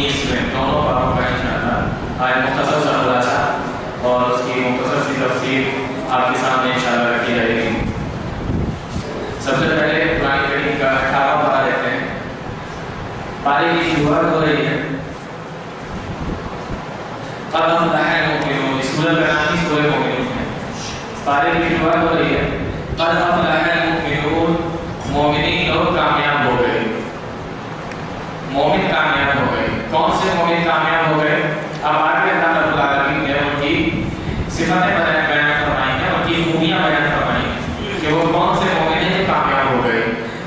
19ویں دونوں بابوں کا انشاءاللہ آج مختصر سا خلاصہ اور اس کی مختصر سی تفسیر آپ کے سامنے انشاءاللہ رکھی جائے گی۔ سب سے پہلے قرآن کریم کا 18واں پارہ لیتے ہیں۔ پارے کی شروعات ہو رہی ہے قد افلح المؤمنون، اس سورہ کا نام ہی سورہ مومنون ہے۔ پارے کی شروعات ہو رہی ہے قد افلح المؤمنون، مومنین لوگ کامیاب ہو گئے، مومن کامیاب ہو گئے۔ کون سے مومن کامیاب ہو گئے؟ اب آگے اللہ رب العالمین نے ان کی صفتیں بیان فرمائی ہیں، ان کی خوبیاں بیان فرمائی ہیں کہ وہ کون سے مومن ہیں جو کامیاب ہو گئے۔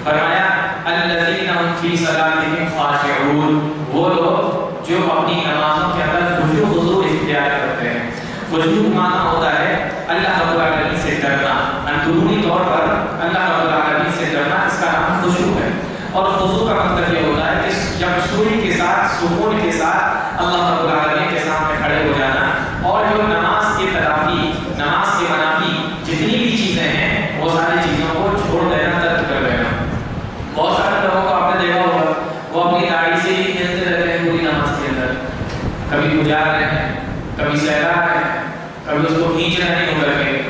فرمایا الذین هم فی صلاتهم خاشعون، وہ لوگ جو اپنی نمازوں کے اندر خشوع و خضوع اختیار کرتے ہیں۔ خشوع معنی ہوتا ہے اللہ رب العالمین سے ڈرنا، اندرونی طور پر اللہ رب العالمین سے ڈرنا، اس کا نام خشوع ہے۔ اور خضوع کا مطلب یہ ہوتا ہے کہ یکسوئی کے ساتھ، سکون کے ساتھ اللہ رب العالمین کے سامنے کھڑے ہو جانا، اور جو نماز کی تلافی، نماز کے منافی جتنی بھی چیزیں ہیں وہ ساری چیزوں کو چھوڑ دینا، ترک کر دینا۔ بہت سارے لوگوں کو آپ نے دیکھا ہوگا وہ اپنی داڑھی سے ہی کھیلتے رہتے ہیں پوری نماز کے اندر، کبھی گزار رہے ہیں، کبھی سہلا رہے ہیں، کبھی اس کو کھینچ رہے ہیں کر کے۔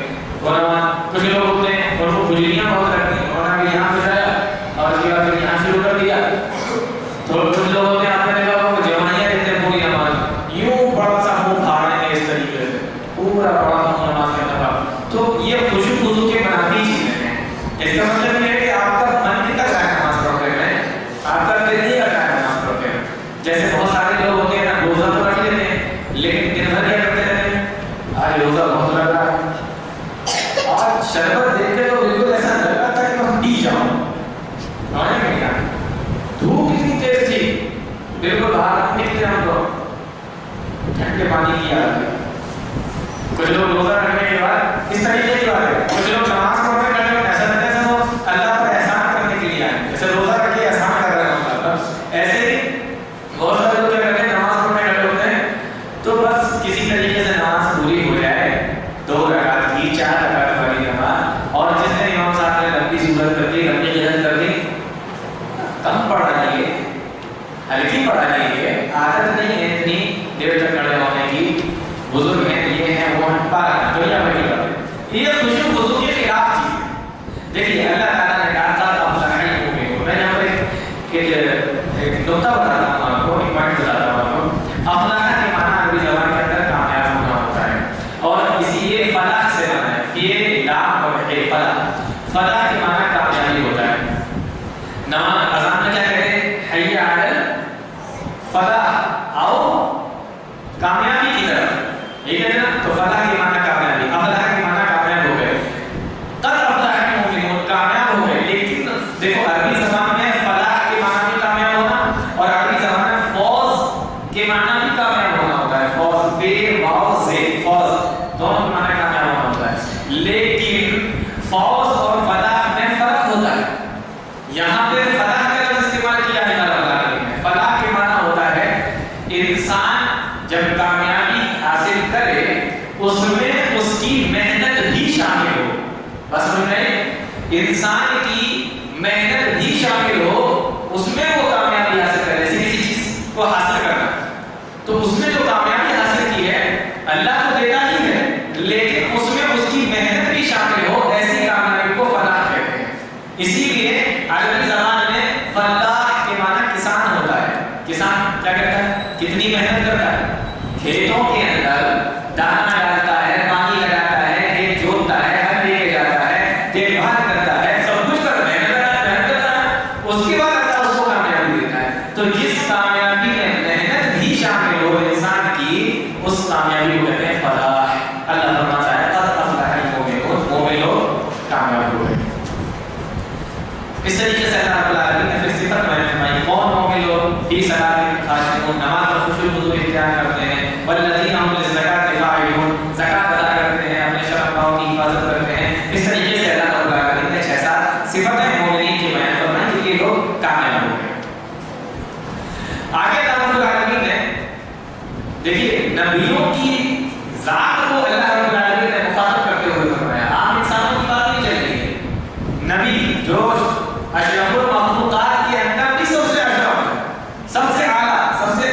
کچھ لوگ ہوتے ہیں اور وہ کھجلیاں بہت رکھتے ہیں، انہوں نے یہاں پہ جایا اور اس کے بعد پھر یہاں شروع کر دیا۔ تو کچھ لوگ ہوتے ہیں آپ نے دیکھا ہوگا وہ جوانیاں دیتے ہیں پوری نماز، یوں بڑا سا منہ پھاڑیں گے اس طریقے سے، پورا بڑا منہ نماز کے اندر۔ تو یہ خشوع خضوع کے منافی چیزیں ہیں۔ اس کا مطلب یہ ہے کہ آپ کا من نہیں لگ رہا ہے نماز پڑھنے میں، آپ کا دل نہیں لگ رہا ہے نماز پڑھنے میں۔ جیسے بہت سارے لوگ ہوتے ہیں نا، روزہ تو رکھ لیتے ہیں لیکن دن بھر کیا کرتے رہتے ہیں، آج روزہ بہت لگ رہا ہے، آج شربت دیکھ کے تو بالکل ایسا لگ رہا تھا کہ میں پی جاؤں۔ دھوپ کتنی تیز تھی، بالکل باہر نکلے ہم لوگ، ٹھنڈے پانی کی عادت ہے۔ کچھ لوگ روزہ رکھنے کے بعد اس طریقے کی بات ہے، کچھ لوگ نماز پڑھنے کے بعد ایسا لگتا ہے وہ اللہ پر احسان کرنے کے لیے آئے، جیسے روزہ رکھ کے احسان کر رہے ہیں اللہ۔ ایسے ہی بہت سارے لوگ کیا کرتے ہیں، نماز پڑھنے کھڑے ہوتے ہیں تو بس کسی طریقے سے نماز پوری ہو جائے، 2 رکعت کی، 4 رکعت والی نماز، اور جس نے امام صاحب نے لمبی صورت کر دی، لمبی قرات کر دی، کم پڑھ رہی ہے، ہلکی پڑھ رہی ہے، عادت نہیں ہے اتنی دیر تک کھڑے ہونے کی، بزرگ ہیں، یہ ہیں، وہ ہیں، پارا دنیا بھر کی باتیں، یہ خشوع خضوع کے خلاف چیز ہے۔ دیکھیے اللہ تعالیٰ نے کہا تھا افلح المؤمنون، میں یہاں پر ایک نقطہ بتاتا ہوں آپ کو، ایک پوائنٹ بتاتا ہوں آپ کو۔ افلاح کے معنی عربی زبان کے اندر کامیاب ہونا ہوتا ہے، اور اسی یہ فلاح سے بنا ہے، یہ لام اور فلاح، فلاح کے معنی کامیابی ہوتا ہے۔ نماز اذان میں کیا کہتے ہیں، حی علی الفلاح، آؤ کامیابی کی طرف، یہ کہتے ہیں نا، تو فلاح کے معنی کامیابی، افلاح کے معنی کامیاب ہو گئے، قد افلح المؤمنون کامیاب ہو گئے۔ لیکن دیکھو عربی زبان میں فلاح کے معنی بھی کامیاب ہونا، اور عربی زبان میں فوز کے معنی بھی کامیاب ہونا ہوتا ہے، فوز، بے واو سے فوز، دونوں کے معنی کامیاب ہونا ہوتا ہے۔ لیکن فوز اور فلاح میں فرق ہوتا ہے۔ یہاں پہ فلاح کا لفظ استعمال کیا ہے اللہ رب العالمین نے، فلاح کے معنی ہوتا ہے انسان جب کامیابی حاصل کرے اس میں اس کی محنت بھی شامل ہو، بس سمجھ رہے، انسان کی محنت بھی شامل ہو، اس میں وہ کامیابی حاصل کرے، کسی چیز کو حاصل کرنا، تو اس میں جو کامیابی حاصل کی ہے اللہ کو دیتا ہی ہے، لیکن اس میں اس کی محنت بھی شامل ہو، ایسی کامیابی کو فلاح کہتے ہیں۔ اسی لیے عربی زبان میں فلاح کے معنی کسان ہوتا ہے۔ کسان کیا کرتا ہے، کتنی محنت کرتا ہے، کھیتوں کے اندر دانا ڈالتا ہے، پانی لگاتا ہے، کھیت جوتتا ہے، ہل لے کے جاتا ہے، دیکھ بھال کرتا ہے، سب کچھ کرتا ہے، محنت کرتا ہے، اس کے بعد اللہ اس کو کامیابی دیتا ہے۔ تو جس کامیابی میں محنت بھی شامل ہو انسان کی، اس کامیابی کو کہتے ہیں فلاح۔ اللہ فرماتا ہے قد افلح المؤمنون، مومن لوگ کامیاب ہو گئے۔ اس طریقے سے اللہ رب العالمین نے پھر صفت بیان فرمائی، کون مومن لوگ فی صلاتہم خاشعون، نماز میں خشوع و خضوع اختیار کرتے ہیں، والذین هم للزکاۃ فاعلون، زکات ادا کرتے ہیں، اپنے شرمگاہوں کی حفاظت کرتے ہیں۔ اس طریقے سے اللہ رب العالمین نے 6-7 صفتیں مومنین کی بیان فرمائی کہ یہ لوگ کامیاب ہو گئے۔ آگے اللہ رب العالمین نے دیکھیے نبیوں کی ذات کو اللہ رب العالمین نے مخاطب کرتے ہوئے فرمایا، عام انسانوں کی بات نہیں چل رہی ہے، نبی جو اشرف المخلوقات کے اندر بھی سب سے اشرف ہے، سب سے اعلیٰ، سب سے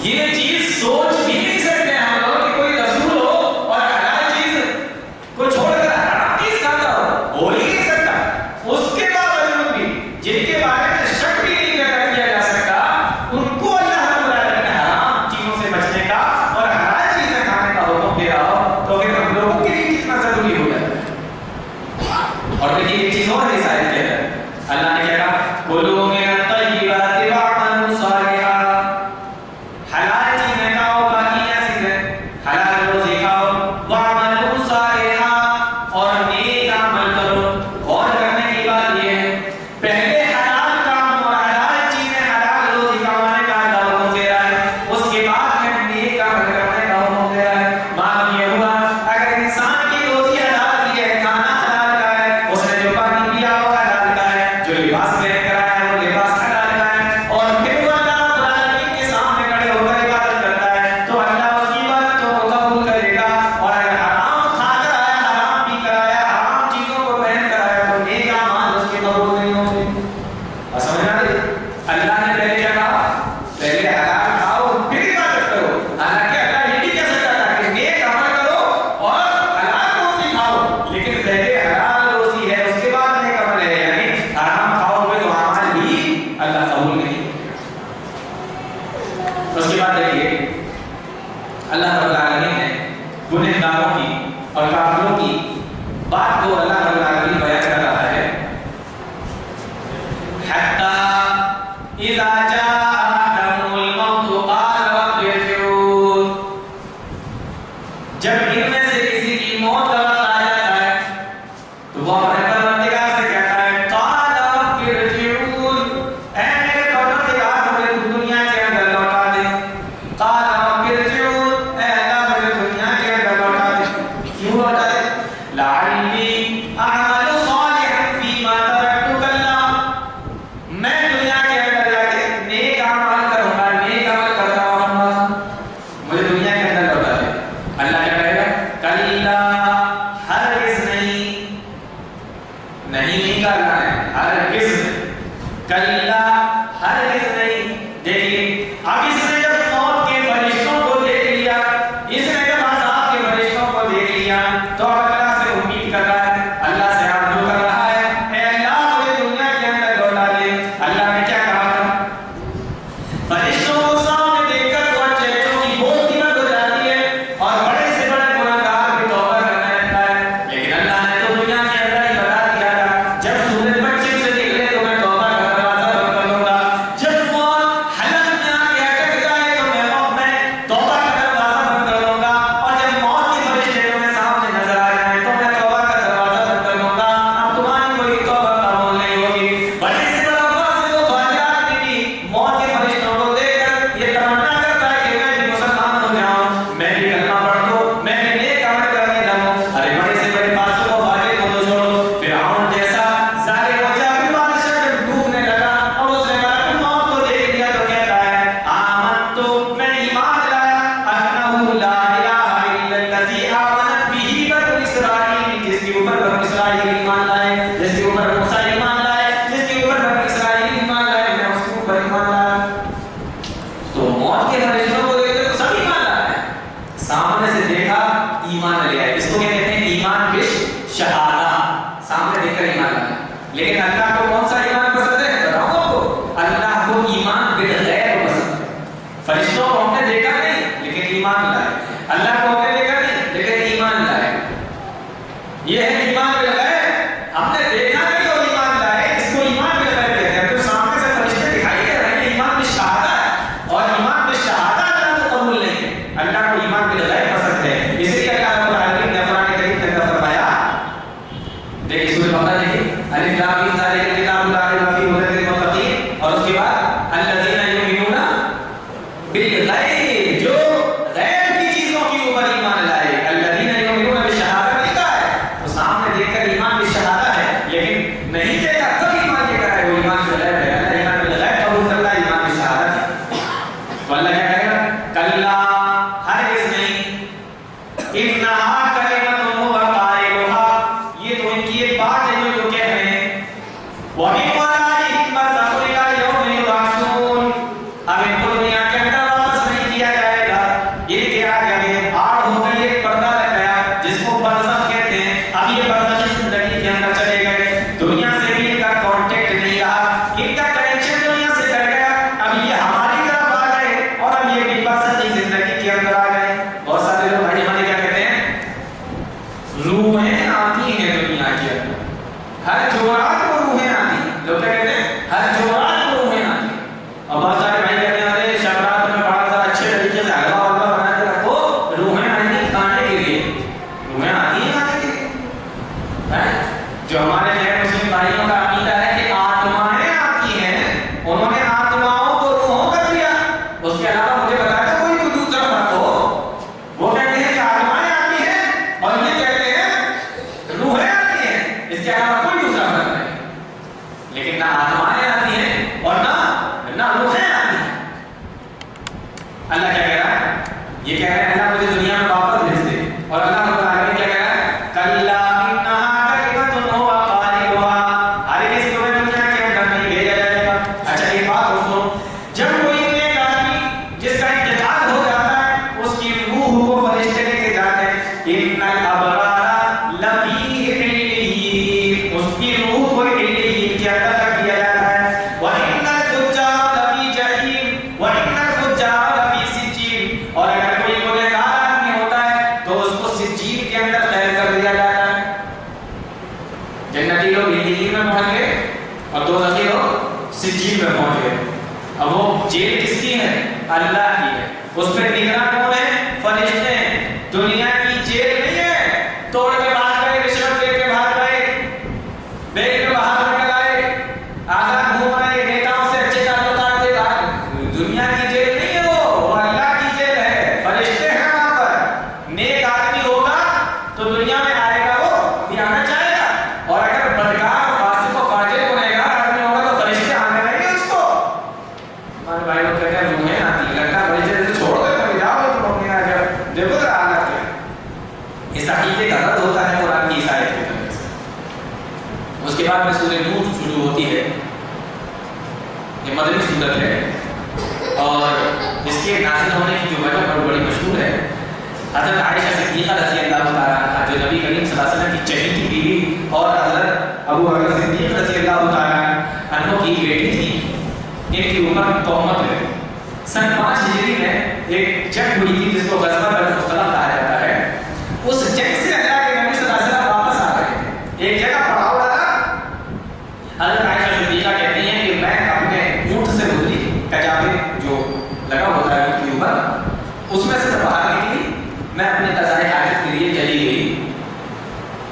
یہ چیز سوچ بھی نہیں سکتے ہم لوگ کہ کوئی رسول ہو اور حلال چیز کو چھوڑ کر حرام چیز کھاتا ہو ہی نہیں سکتا. اس کے باوجود بھی جن کے بارے میں شک بھی نہیں پیدا کیا جا سکتا ان کو اللہ رب العالمین نے حرام چیزوں سے بچنے کا اور حلال چیزیں کھانے کا حکم دے رہا ہو تو پھر ہم لوگوں کے لیے کتنا ضروری ہو جاتا ہے. اور دیکھیے ایک چیز اور اس آیت کے اندر اللہ نے کہا کلوا من الطیبات واعملوا صالحا. حلال چیزیں کھاؤ پاکیزہ چیزیں حلال روزی کھاؤ واعملوا صالحا اور نیک عمل کرو. غور کرنے کی بات یہ ہے پہلے حلال کام اور حلال چیزیں حلال روزی کمانے کا اللہ حکم دے رہا ہے اس کے بعد میں نیک عمل کرنے کا حکم دے رہا ہے. معلوم یہ ہوا اگر انسان کی روزی حلال کی ہے کھانا حلال کا ہے اس نے جو پانی پیا وہ حلال کا ہے جو لباس پہن کر آیا وہ لباس حلال کا ہے اور پھر وہ اللہ رب العالمین کے سامنے کھڑے ہو کر عبادت کرتا ہے تو اللہ اس کی عبادتوں کو قبول کرے گا. اور اگر حرام کھا کر آیا حرام پی کر آیا حرام چیزوں کو پہن کر آیا تو نیک اعمال اس کے قبول نہیں ہوں گے. اور سمجھ آ رہی اللہ نے پہلے کیا کہا پہلے حلال کھاؤ پھر عبادت کرو. حالانکہ اللہ یہ بھی کہہ سکتا تھا کہ نیک عمل کرو اور حلال روزی کھاؤ لیکن پہلے حلال روزی ہے اس کے بعد نیک عمل ہے. یعنی حرام کھاؤ گے تو اعمال بھی اللہ قبول نہیں. اس کے بعد دیکھیے اللہ رب العالمین نے گنہگاروں کی اور کافروں کی بات کو اللہ رب العالمین بیان کر رہا ہے. حتی اذا جاء احدهم الموت قال رب ارجعون. جب ان میں سے کسی کی موت کا وقت آ جاتا ہے تو وہ اپنے پروردگار سے کہتا ہے قال رب ارجعون اے میرے پروردگار مجھے دنیا کے اندر لوٹا دے. قال رب ارجعون اے اللہ مجھے دنیا کے اندر لوٹا دے. کیوں لوٹا دے؟ لعلی اعمل صالحا فیما ترکت کلا. میں دنیا کے اندر جا کے نیک اعمال کروں گا نیک عمل کرتا رہوں گا. مجھے دنیا کے اندر لوٹا دے. اللہ کیا کہے گا کلا ہرگز نہیں نہیں کرنا ہے ہرگز کلا ہرگز نہیں. دیکھیے اب اس نے جب موت کے فرشتوں کو دیکھ لیا اس نے جب عذاب کے فرشتوں کو دیکھ لیا تو اب اللہ سے امید کر رہا ہے اللہ سے آرزو کر رہا ہے اے اللہ مجھے دنیا کے اندر لوٹا دے. اللہ نے کیا کہا تھا فرشتوں کو سامنے دیکھ کر وہ چہروں کی بولتی بند ہو جاتی ہے اور بڑے سے بڑے گناہگار بھی توبہ کرنے لگتا ہے. لیکن اللہ نے تو دنیا کے اندر ہی بتا دیا تھا جب سورج پچھم سے نکلے تو میں توبہ کا دروازہ بند کر دوں گا. جب موت حلق میں آ کے اٹک جائے تو میں توبہ کا دروازہ بند کر دوں گا. اور جب موت کے فرشتے تمہیں سامنے نظر آ جائیں تو میں توبہ کا دروازہ بند کر دوں گا. اب تمہاری کوئی توبہ قبول نہیں ہوگی. بڑے سے بڑا فاسق و فاجر آدمی بھی موت کے فرشتوں کو دیکھ کر یہ تمنا کرتا ہے کہ میں بھی مسلمان ہو جاؤں میں بھی کلمہ پڑھ لوں میں بھی نیک عمل کرنے لگوں. ارے بڑے سے بڑے فاسق و فاجر کو تو چھوڑو فرعون جیسا ظالم و جابر بادشاہ جب ڈوبنے لگا اور اس نے ملک موت کو دیکھ لیا تو کہتا ہے آمنت میں ایمان لایا انہ لا الہ الا الذی آمنت بہ بنو اسرائیل. جس کے اوپر بنو اسرائیل ایمان لائے جس کے اوپر موسیٰ ایمان لائے جس کے اوپر بنو اسرائیل ایمان لائے میں اس کے اوپر ایمان لایا. تو موت کے فرشتوں کو دیکھ کر تو سب ایمان لایا ہے. سامنے سے دیکھا ایمان لے آئے. اس کو کیا کہتے ہیں ایمان بالشہادہ. سامنے دیکھ کر ایمان لایا. لیکن اللہ کو کون سا ایمان پسند ہے بتاؤں آپ کو اللہ کو ایمان بالغیب پسند ہے. فرشتوں کو ہم نے دیکھا نہیں لیکن ایمان لائے. اللہ کو ہم نے دیکھا نہیں لیکن ایمان لائے. یہ ہے ایمان بالغیب. ہم نے دیکھا نہیں اور ایمان لائے اس کو ایمان بالغیب کہتے ہیں. تو سامنے سے فرشتے دکھائی دے رہے ہیں ایمان بالشہادہ ہے اور ایمان بالشہادہ اللہ کو قبول نہیں ہے. اللہ کو ایمان بالغیب پسند ہے. اس لیے اللہ رب العالمین نے قرآن کریم کے اندر فرمایا دیکھیے سورۃ بقرہ دیکھیے الف لام میم ذالک الکتاب لا ریب فیہ ھدی للمتقین. اور اس کے بعد الذین یؤمنون بالغیب جو غیب کی چیزوں کے اوپر ایمان لائے. الذین یؤمنون بالشہادہ لکھا ہے تو سامنے دیکھ کر ایمان بالشہادہ ہے لیکن نہیں دیکھا تب ایمان یہ کرا ہے وہ ایمان بالغیب ہے. اللہ ایمان بالغیب قبول کرتا ہے ایمان بالشہادہ ہے. تو اللہ کیا کہے گا کلا ہرگز نہیں انہا کلمۃ هو قائلها. یہ تو ان کی ایک بات ہے جو کہہ رہے ہیں وَمِنْ وَرَائِهِمْ بَرْزَخٌ إِلَىٰ يَوْمِ يُبْعَثُونَ. اب ان کو دنیا کے اندر واپس نہیں کیا سجین میں پہنچ گئے. اب وہ جیل کس کی ہے؟ اللہ کی ہے. اس پہ نگراں کون ہے؟ فرشتے ہیں. دنیا کی جیل نہیں ہے توڑ کے بھاگ گئے, رشوت دے کے بھاگ گئے, بیل میں باہر نکل آئے, آزاد گھوم رہے, نیتاؤں سے اچھے تعلقات دے رہے. دنیا کی جیل نہیں ہے وہ اللہ کی جیل ہے. فرشتے ہیں وہاں پر. نیک آدمی ہوگا تو دنیا میں آئے گا, وہ بھی آنا چاہے گا, اور اگر بدکار فاسق و فاجر گنہگار آدمی ہوگا تو فرشتے آنے لگیں گے اس کو. ہمارے بھائی لوگ کہتے ہیں روحیں آتی ہیں, لگتا ہے فرشتے سے چھوڑ دو کبھی جاؤ تو اپنے آ جاؤ. دیکھو ذرا حالت کیا ہے. اس عقیدے کا رد ہوتا ہے قرآن کی عیسائیت کے طرف سے. اس کے بعد میں سورہ نور شروع ہوتی ہے. یہ مدنی سورت ہے اور اس کے نازل ہونے کی جو وجہ بڑی مشہور ہے. حضرت عائشہ صدیقہ رضی اللہ تعالیٰ عنہا جو نبی کریم صلی اللہ علیہ وسلم کی چہیتی بیوی اور حضرت ابو بکر صدیق رضی اللہ تعالیٰ عنہ کی بیٹی تھی, ان کی عمر تہمت ہے. سن 5 ہجری میں ایک جنگ ہوئی تھی جس کو غزوہ بنی مصطلق کہا جاتا ہے. اس جنگ سے اللہ کے نبی صلی اللہ علیہ وسلم واپس آ رہے تھے. ایک جگہ پڑاؤ ڈالا. حضرت عائشہ صدیقہ کہتی ہیں کہ میں اپنے اونٹ سے گزری, کجاوے جو لگا ہوتا ہے اونٹ کے اوپر, اس میں سے باہر نکلی. میں اپنے قضائے حاجت کے لیے چلی گئی.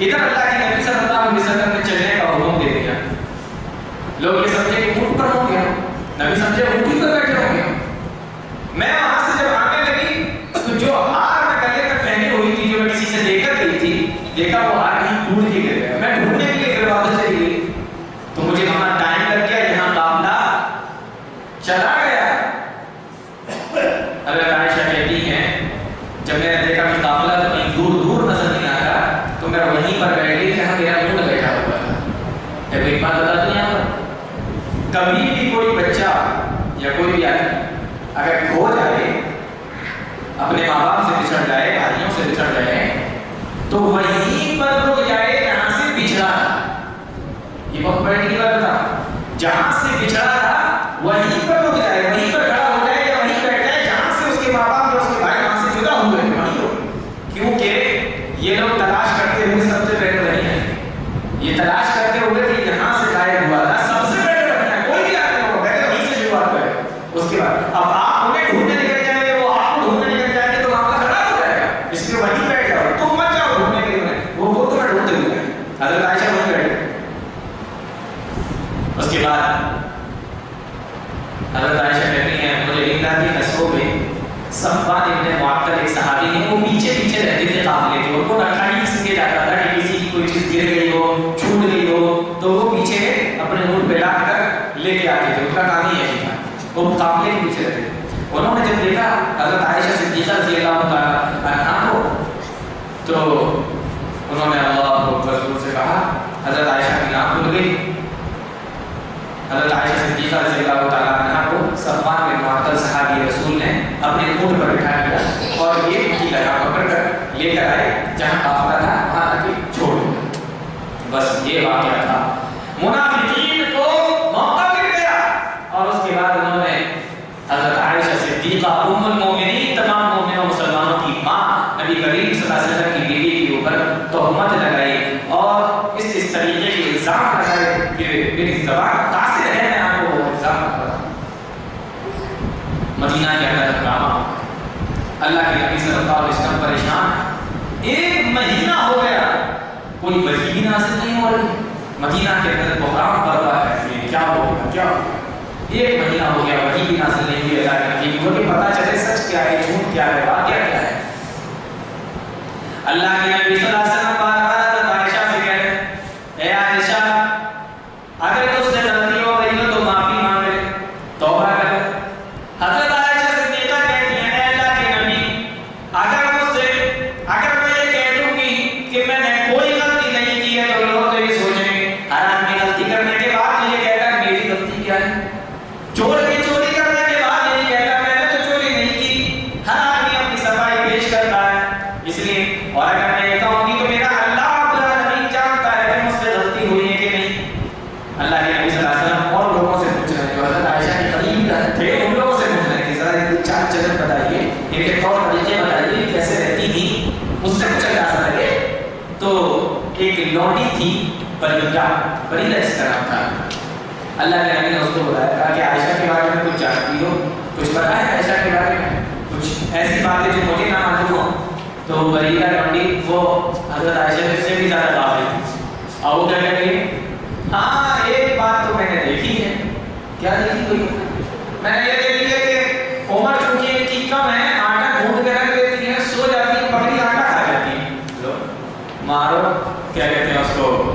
ادھر اللہ کے نبی صلی اللہ علیہ وسلم نے چلنے کا حکم دے دیا. لوگ یہ سمجھے کہ اونٹ پر ہو گیا, نبی سمجھے اونٹی پر بیٹھے ہو گیا. میں وہاں سے جب آنے لگی تو جو ہار میں گلے میں پہنی ہوئی تھی, جو میں کسی سے لے کر گئی تھی, دیکھا وہ ہار کہیں ٹوٹ کے گر گیا. میں ڈھونڈنے کے لیے پھر واپس چلی گئی تو مجھے وہاں ٹائم لگ گیا, یہاں قافلہ چلا گیا. حضرت عائشہ کہتی ہیں جب میں نے دیکھا کہ قافلہ تو کہیں دور دور نظر نہیں آ رہا تو میں وہیں پر بیٹھ گئی جہاں میرا اونٹ بیٹھا ہوا تھا. جب ایک بات بتا دوں یہاں پر, کبھی بھی کوئی بچہ یا کوئی بھی آدمی اگر کھو جائے, اپنے ماں باپ سے بچھڑ جائے, بھائیوں سے بچھڑ جائے, تو وہیں پر رک جائے جہاں سے بچھڑا تھا. یہ بہت بڑی بات تھا. جہاں سے بچھڑا تھا وہیں پر رک جائے, وہیں پر کھڑا ہو جائے یا وہیں بیٹھ جائے جہاں سے اس کے ماں باپ یا اس کے بھائی وہاں سے جدا ہوئے ہیں, وہیں ہو. کیونکہ یہ لوگ تلاش کرتے ہوئے سب سے پہلے نہیں ہیں. یہ تلاش کرتے ہوئے کہ یہاں سے غائب ہوا تھا, سب سے پہلے رکھنا ہے. کوئی بھی آدمی ہو پہلے وہیں سے شروعات کرے. اس کے بعد اب آپ انہیں ڈھونڈنے نکل جائیں گے, وہ آپ کو ڈھونڈنے نکل جائیں گے تو معاملہ خراب ہو جائے گا. اس لیے وہیں بیٹھ جاؤ, تم مت جاؤ ڈھونڈنے کے لیے, وہ تمہیں ڈھونڈتے ہوئے. حضرت عائشہ وہیں بیٹھ گئے. اس کے بعد حضرت عائشہ کہتی ہیں مجھے نیند آتی ہے, میں سو گئی. صفوان ابن معطل ایک صحابی ہیں, وہ پیچھے پیچھے رہتے تھے قافلے کے, ان کو رکھا ہی اس لیے جاتا تھا کہ کسی کی کوئی چیز گر گئی ہو, چھوٹ گئی ہو تو وہ پیچھے اپنے اونٹ پہ لاد کر لے کے آتے تھے. ان کا کام ہی یہی تھا, وہ قافلے کے پیچھے رہتے تھے. انہوں نے جب دیکھا حضرت عائشہ صدیقہ رضی اللہ عنہا کو تو انہوں نے اللہ اکبر زور سے کہا. حضرت عائشہ کی آنکھ کھل گئی. حضرت عائشہ صدیقہ رضی اللہ تعالیٰ عنہا کو صفوان بن معطل صحابی رسول نے اپنے اونٹ پر بٹھا دیا اور یہ ان کی لگام پکڑ کر لے کر آئے جہاں قافلہ تھا, وہاں آ کے چھوڑ دیا. بس یہ واقعہ تھا. منافقین کو موقع مل گیا اور اس کے بعد انہوں نے حضرت عائشہ صدیقہ ام المومنین, تمام مومنوں مسلمانوں کی ماں, نبی کریم صلی اللہ علیہ وسلم کی بیوی کے اوپر تہمت لگائی اور اس طریقے کے الزام لگائے کہ میری زبان قاصر ہے. میں آپ کو الزام نہ بتاؤں. مدینہ کے اندر ہنگامہ, اللہ کے نبی صلی اللہ علیہ وسلم پریشان. 1 مہینہ ہو گیا کوئی وحی بھی نازل نہیں ہو رہی. مدینہ کے اندر بحران برپا ہے, یہ کیا ہوگا کیا ہوگا. 1 مہینہ ہو گیا وحی بھی نازل نہیں ہوئی اللہ کے نبی کو کہ پتہ چلے سچ کیا ہے, جھوٹ کیا ہے, واقعہ کیا ہے. اللہ کے نبی صلی اللہ علیہ وسلم بار بار حضرت عائشہ سے کہہ رہے ہیں اے عائشہ اگر تجھ سے غلطی ہو گئی ہو تو معافی مانگ لے, توبہ کر لے. حضرت عائشہ صدیقہ کہتی ہیں اے اللہ کے نبی اگر میں یہ کہہ دوں گی کہ میں نے کوئی غلطی نہیں کی ہے تو لوگ تو یہ سوچیں گے ہر آدمی غلطی کرنے کے بعد یہ کہتا ہے میری غلطی کیا ہے. چور کی چوری کرنے کے بعد یہی کہتا ہے میں نے تو چوری نہیں کی. ہر آدمی اپنی صفائی پیش کرتا ہے. اس لیے اور اگر میں یہ کہوں گی تو میرا اللہ رب العالمین جانتا ہے کہ مجھ سے غلطی ہوئی ہے کہ نہیں. اللہ کے نبی صلی اللہ علیہ وسلم اور لوگوں سے پوچھ رہے ہیں جو حضرت عائشہ کے قریب تھے, ان لوگوں سے پوچھ رہے ہیں کہ ذرا ایک چار چلن بتائیے, ان کے طور طریقے بتائیے, کیسے رہتی تھی. اس سے کچھ اندازہ لگے تو ایک لونڈی تھی, بریرہ اس کا نام تھا. اللہ کے نبی نے اس کو بلایا، کہا کہ عائشہ کے بارے میں کچھ جانتی ہو، کچھ پتا ہے عائشہ کے بارے میں، کچھ ایسی باتیں جو مجھے نہ معلوم ہو؟ تو بریرہ ڈونڈی وہ حضرت عائشہ سے بھی زیادہ قابل تھی، اور وہ کہنے لگی ہاں ایک بات تو میں نے دیکھی ہے۔ کیا دیکھی کوئی؟ میں نے یہ دیکھی ہے کہ عمر چونکہ ان کی کم ہے، آٹا ڈھونڈ کے رکھ دیتی ہے، سو جاتی ہے، بکری آٹا کھا جاتی ہے، لو مارو کیا کہتے ہیں اس کو،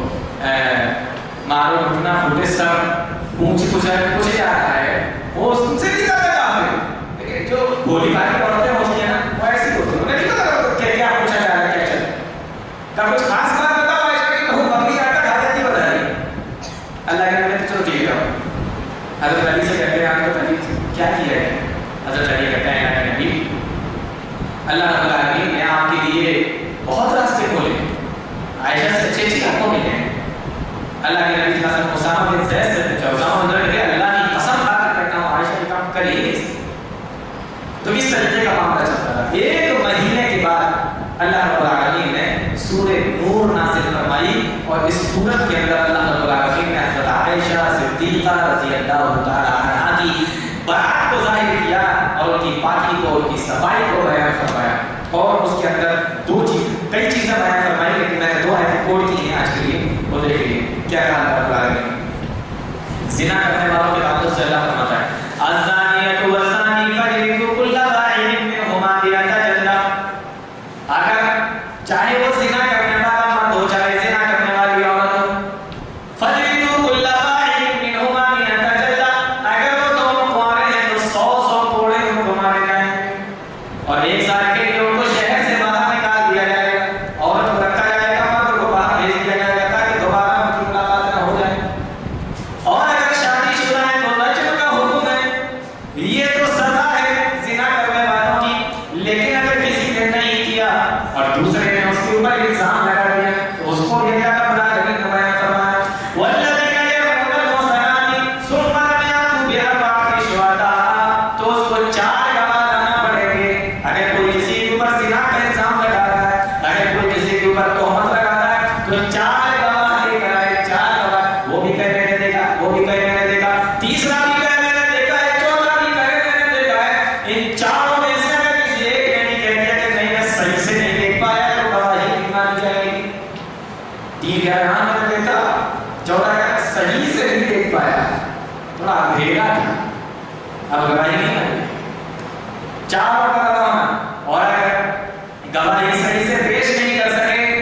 مارو گھٹنا پھوٹے سب اونچ پوچھے جا رہا ہے، وہ ان سے بھی زیادہ قابل ہے۔ لیکن جو گولی باری عورتیں ہوتی ہیں نا وہ ایسی ہوتی ہیں، انہیں نہیں پتا کہ کیا پوچھا جا رہا ہے، کیا چل رہا ہے۔ کیا کچھ خاص بات بتاؤ عائشہ کی بہو بکری آٹا کھا جاتی ہے، بتا رہی اللہ کے نبی چلو ٹھیک ہے۔ حضرت علی سے کہتے ہیں حضرت علی کیا کیا ہے؟ حضرت علی کہتے ہیں اللہ کے نبی اللہ رب العالمین نے آپ کے لیے بہت راستے کھولے، عائشہ سے اچھی اچھی آپ کو ملے ہیں۔ اللہ کے نبی صلی اللہ علیہ وسلم اسامہ بن زید سے پوچھا، اسامہ بن زید کہ اللہ کی قسم کھا کر کہتا ہوں عائشہ یہ کام کر ہی نہیں سکتی۔ تو اس طریقے کا معاملہ چلتا رہا۔ ایک مہینے کے بعد اللہ رب العالمین نے سورہ نور نازل فرمائی، اور اس سورت کے اندر اللہ رب العالمین نے حضرت عائشہ صدیقہ رضی اللہ تعالی عنہا کی برات کو ظاہر کیا، اور ان کی پاکی کو، ان کی صفائی کو بیان فرمایا، اور اس کے اندر کئی چیزیں بیان فرمائی، لیکن میں نے 2 آیتیں کوٹ کی ہیں آج کے لیے، وہ دیکھ لیجیے کیا کہا اللہ رب العالمین۔ زنا کرنے والوں کے تعلق سے اللہ فرماتا ہے الزانیۃ والزانی فاجلدوا کل واحد منہما مئۃ جلدہ۔ اگر چاہے وہ زنا کرنے والا مرد ہو، چاہے زنا کرنے والی عورت ہو، فاجلدوا کل واحد منہما مئۃ جلدہ، اگر وہ دونوں کنوارے ہیں تو 100 کوڑے ان کو مارے جائیں گے، اور 1 سال کے لیے ان کو شہر سے باہر نکال دیا جائے گا، عورت کو رکھا جائے گا، مرد کو باہر بھیج دیا جائے گا تاکہ دوبارہ ان کی ملاقات نہ ہو جائے۔ اور اگر شادی شدہ ہے تو رجم کا حکم ہے، یہ تو سزا ہے زنا کرنے والوں کی، لیکن اگر کسی نے نہیں کیا اور دوسرے نے اس کے اوپر الزام لگا دیا تو اس کو یہ کیا کرنا ہے؟ بیان فرمایا والذین یرمون المحصنات ثم لم یأتوا بأربعۃ شہداء، تو اس کو 4 گواہ لانا پڑیں گے۔ اگر کوئی کسی کے اوپر زنا کا الزام لگا رہا ہے، اگر کوئی کسی کے اوپر تہمت لگا رہا ہے تو 4 گواہ لے کر آئے، 4 گواہ، وہ بھی کہے میں نے دیکھا، وہ بھی کہے میں نے دیکھا، تیسرا بھی کہے میں نے دیکھا ہے، چوتھا بھی کہے میں نے دیکھا ہے۔ ان چاروں میں سے اگر کسی ایک نے بھی کہہ دیا کہ نہیں میں صحیح سے نہیں دیکھ پایا تو گواہی نہیں مانی جائے گی۔ 3 کہہ رہا میں نے دیکھا، چوتھا کہا صحیح سے نہیں دیکھ پایا، تھوڑا اندھیرا تھا، اب گواہی نہیں مانی۔ 4 کا گواہ، اور اگر گواہی صحیح سے پیش نہیں کر سکے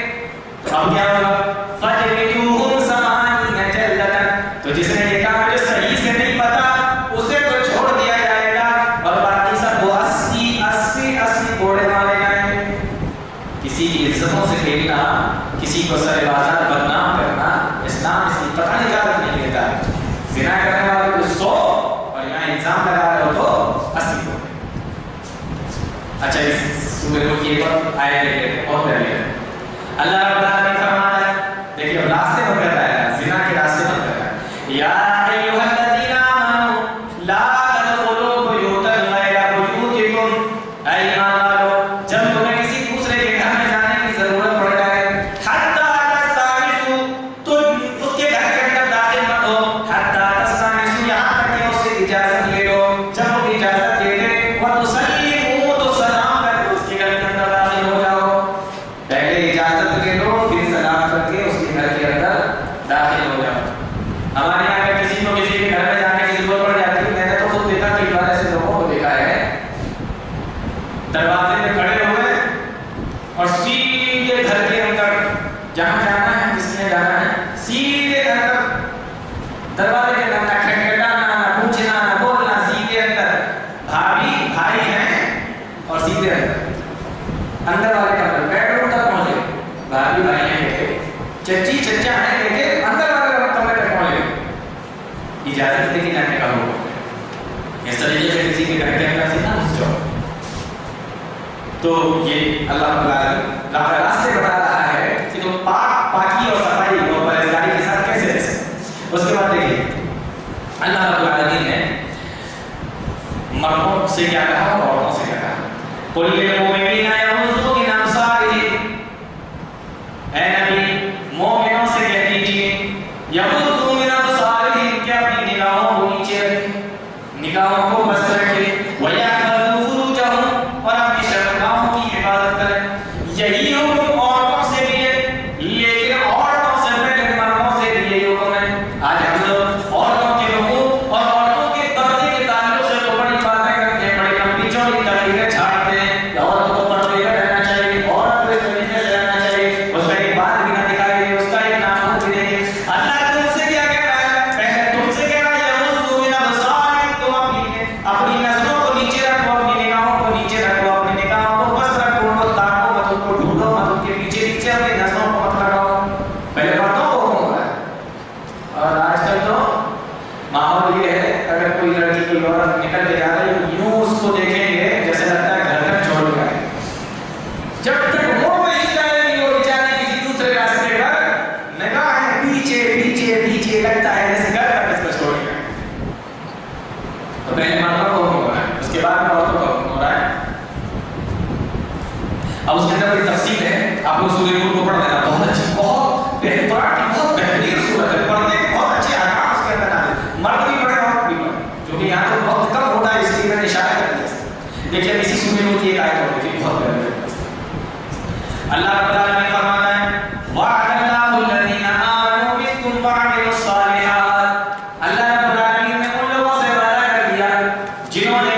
تو اب کیا ہوگا؟ فَجْلِدُوهُمْ ثَمَانِينَ جَلْدَةً، تو جس نے یہ کہا مجھے صحیح سے نہیں پتا اسے تو چھوڑ دیا جائے گا، اور باقی سب وہ 80 کوڑے مارے جائیں گے۔ کسی کی عزتوں سے کھیلنا، کسی کو سر بازار بدنام کرنا، اسلام اس کی قطعاً اجازت نہیں دیتا۔ زنا کرنے والے کو 100 اور یہاں الزام لگا رہے ہو تو 80 کوڑے۔ اچھا اس سورہ نور کی ایک اور آیت دیکھ لیتے ہیں، بہت پیاری ہے۔ اللہ رب العالمین فرماتا ہے، دیکھیے اب راستے بند کر رہا ہے، زنا کے راستے بند کر رہا ہے۔ یا ایھا الذین آمنوا لا تدخلوا بیوتا غیر بیوتکم، اے ایمان والو جب تمہیں کسی دوسرے کے گھر میں جانے کی ضرورت پڑ جائے، حتی تستأنسوا، تو اس کے گھر کے اندر داخل مت ہو، حتی تستأنسوا، یہاں تک کہ اس سے اجازت لے لو، جب وہ اجازت دے دے وتسلموا، تو سلام کر کے اس کے گھر کے اندر داخل ہو جاؤ۔ پہلے اجازت لے لو پھر سلام کر کے اس کے گھر کے اندر داخل ہو جاؤ۔ ہمارے یہاں اگر کسی کو کسی کے گھر میں جانے کی ضرورت پڑ جاتی ہے، میں نے تو خود دیکھا کئی بار ایسے لوگوں کو دیکھا ہے، دروازے پہ کھڑے ہوئے اور سیدھے گھر کے اندر جہاں جانا ہے، جس نے جانا ہے، سیدھے اندر دروازے کے اندر، نہ کھٹکھٹانا، نہ پوچھنا، نہ بولنا، سیدھے اندر۔ بھابھی بھائی ہیں اور سیدھے اندر والے کمرے بیڈ روم تک پہنچے، بھابھی بھائی ہیں کہتے، چچی چچا ہیں کہتے، اندر والے کمرے تک پہنچے، اجازت دے کے جانے کا ہوگا۔ اس طریقے سے کسی کے گھر کے اندر سے نہ گھس جاؤ۔ تو یہ اللہ رب العالمین راستے بتا رہا ہے کہ تم پاکی اور صفائی اور پرہیزگاری کے ساتھ کیسے رہ سکتے۔ اس کے بعد دیکھیے اللہ رب العالمین نے مردوں سے کیا کہا اور عورتوں سے کیا کہا۔ قُلْ لِلْمُؤْمِنِينَ يَغُضُّوا مِنْ أَبْصَارِهِمْ، اے نبی مومنوں سے کہہ دیجیے یغضوا من ابصارہم، کہ اپنی نگاہوں کو بست رکھے وَيَحْفَظُوا فُرُوجَهُمْ اور اپنی شرمگاہوں کی حفاظت کریں. یہی حکم عورتوں سے بھی ہے لیکن عورتوں سے پہلے مردوں سے بھی یہی حکم ہے. آج ہم لوگ عورتوں کے حقوق اور عورتوں کے پردے کے تعلق سے تو بڑی باتیں کرتے ہیں, بڑی لمبی چوڑی تقریریں چھاڑتے ہیں کہ عورت کو پردے میں رہنا چاہیے, عورت کو اس طریقے سے رہنا چاہیے, اس کا ایک بات بھی نہ دکھائی دے, اس کا ایک نام بھی دیں گے. اللہ تم سے کیا کہہ رہا ہے؟ پہلے تم سے کہہ رہا ہے یغضوا من ابصارکم, اپنی نظروں کو نیچے رکھو, اپنی نگاہوں کو نیچے رکھو, اپنی نگاہوں کو بس رکھو, ان کو تاکو مت, ان کو ڈھونڈو مت, ان کے پیچھے پیچھے اپنی نظروں کو مت لگاؤ. پہلے مردوں کو حکم ہو رہا ہے. اور آج کل تو ماحول یہ ہے اگر کوئی لڑکی کوئی عورت نکل کے جا رہی ہے یوں اس کو دیکھیں گے جیسے لگتا ہے گھر تک چھوڑ کے آئے. جب تک وہ نہیں جائے گی وہ بیچارے کسی دوسرے راستے پر نگاہیں پیچھے پیچھے پیچھے لگتا ہے جیسے گھر تک اس کو چھوڑ کے آئے. تو پہلے مردوں کو حکم ہو رہا ہے, اس کے بعد عورتوں کو حکم ہو رہا ہے. اب اس کے اندر بڑی تفصیل ہے, آپ لوگ سورہ نور کو پڑھ لینا, بہت اچھی, بہت بہترین سورت ہے, پڑھنے کے بہت اچھے احکام اس کے اندر ہیں. مرد بھی پڑھے عورت بھی پڑھے, جو کہ یہاں تو بہت کم ہوتا ہے, اس لیے میں نے اشارہ کر دیا. دیکھیے اب اسی سورہ نور کی ایک آیت ہوتی ہے بہت بہترین. اللہ رب العالمین فرماتا ہے وعد اللہ الذین آمنوا منکم وعملوا الصالحات. اللہ رب العالمین نے ان لوگوں سے وعدہ کر دیا جنہوں نے